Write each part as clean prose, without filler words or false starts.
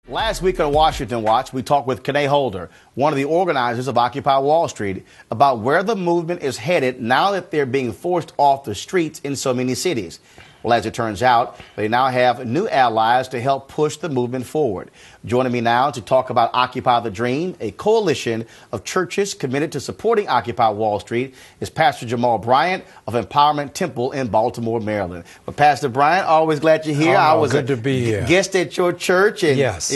Last week on Washington Watch, we talked with Kanene Holder, one of the organizers of Occupy Wall Street, about where the movement is headed now that they're being forced off the streets in so many cities. Well, as it turns out, they now have new allies to help push the movement forward. Joining me now to talk about Occupy the Dream, a coalition of churches committed to supporting Occupy Wall Street, is Pastor Jamal Bryant of Empowerment Temple in Baltimore, Maryland. Well, Pastor Bryant, always glad you're here. I was good to be here. Guest at your church, and yes,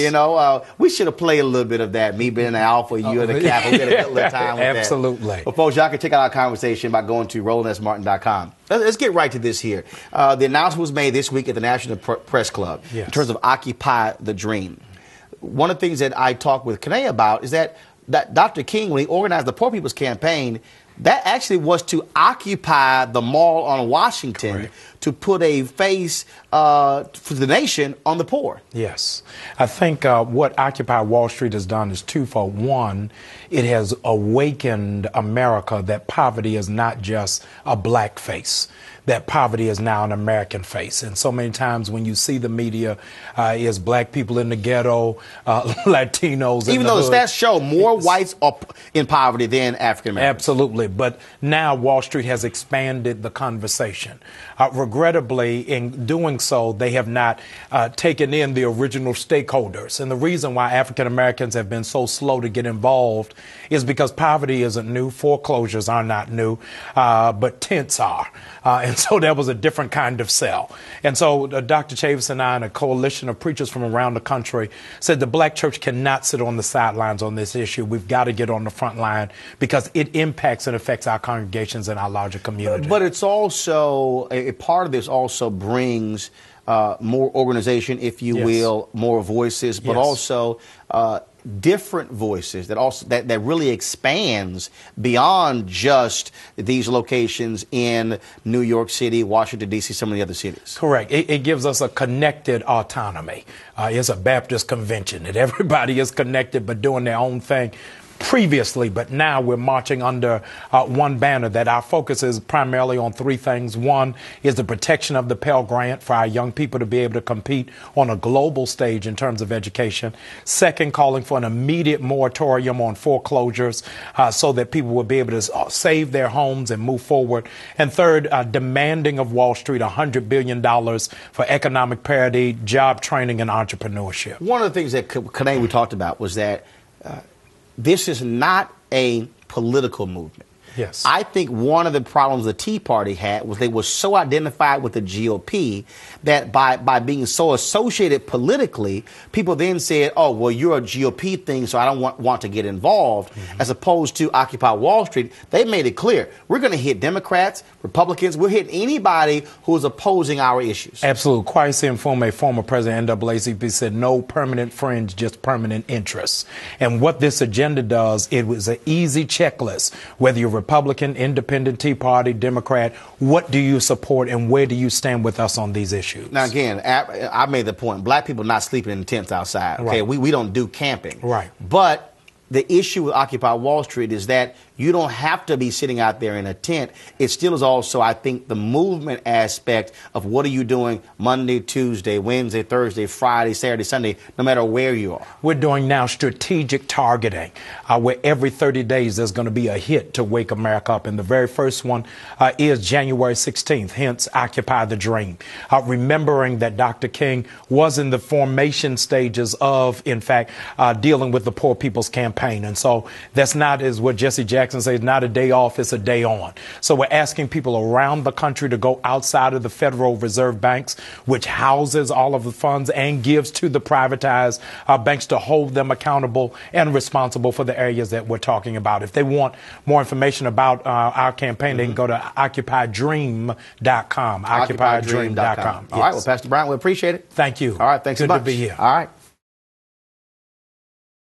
we should have played a little bit of that. Me being an alpha, you and the Kappa, we had a good little time with Absolutely. that. Well, folks, y'all can check out our conversation by going to RolandSMartin.com. Let's get right to this here. The announcement was made this week at the National Press Club in terms of Occupy the Dream. One of the things that I talked with Kanene about is that Dr. King, when he organized the Poor People's Campaign, that actually was to occupy the mall on Washington, right, to put a face for the nation on the poor. Yes. I think what Occupy Wall Street has done is twofold. One, it has awakened America that poverty is not just a black face, that poverty is now an American face. And so many times when you see the media, is black people in the ghetto, Latinos Even in though the the stats show more whites are in poverty than African Americans. Absolutely. But now Wall Street has expanded the conversation. Regrettably, in doing so, they have not taken in the original stakeholders. And the reason why African Americans have been so slow to get involved is because poverty isn't new. Foreclosures are not new, but tents are. And so that was a different kind of sell. And so Dr. Chavis and I and a coalition of preachers from around the country said the black church cannot sit on the sidelines on this issue. We've got to get on the front line because it impacts and affects our congregations and our larger community. But it's also, a part of this also brings more organization, if you will, more voices, but also different voices that really expands beyond just these locations in New York City, Washington, D.C., some of the other cities. Correct. It gives us a connected autonomy. It's a Baptist convention that everybody is connected but doing their own thing previously, but now we're marching under one banner that our focus is primarily on three things. One is the protection of the Pell Grant for our young people to be able to compete on a global stage in terms of education. Second, calling for an immediate moratorium on foreclosures so that people will be able to save their homes and move forward. And third, demanding of Wall Street $100 billion for economic parity, job training, and entrepreneurship. One of the things that Kanene we talked about was that this is not a political movement. Yes. I think one of the problems the Tea Party had was they were so identified with the GOP that by being so associated politically, people then said, oh, well, you're a GOP thing, so I don't want to get involved. As opposed to Occupy Wall Street, they made it clear. We're going to hit Democrats, Republicans. We'll hit anybody who is opposing our issues. Absolutely. Kwesi Mfume, former president of NAACP, said no permanent friends, just permanent interests. And what this agenda does, it was an easy checklist, whether you're Republican, Independent, Tea Party, Democrat, what do you support and where do you stand with us on these issues? Now, again, I made the point, black people not sleeping in tents outside. Okay, right. We don't do camping. Right. But the issue with Occupy Wall Street is that you don't have to be sitting out there in a tent. It still is also, I think, the movement aspect of what are you doing Monday, Tuesday, Wednesday, Thursday, Friday, Saturday, Sunday, no matter where you are. We're doing now strategic targeting, where every 30 days there's going to be a hit to wake America up. And the very first one is January 16th, hence Occupy the Dream. Remembering that Dr. King was in the formation stages of, in fact, dealing with the Poor People's Campaign. And so that's not, as what Jesse Jackson says, not a day off, it's a day on. So we're asking people around the country to go outside of the Federal Reserve banks, which houses all of the funds and gives to the privatized banks, to hold them accountable and responsible for the areas that we're talking about. If they want more information about our campaign, they can go to OccupyDream.com. OccupyDream.com. All right, well, Pastor Bryant, we appreciate it. Thank you. All right, thanks so much. Good to be here. All right.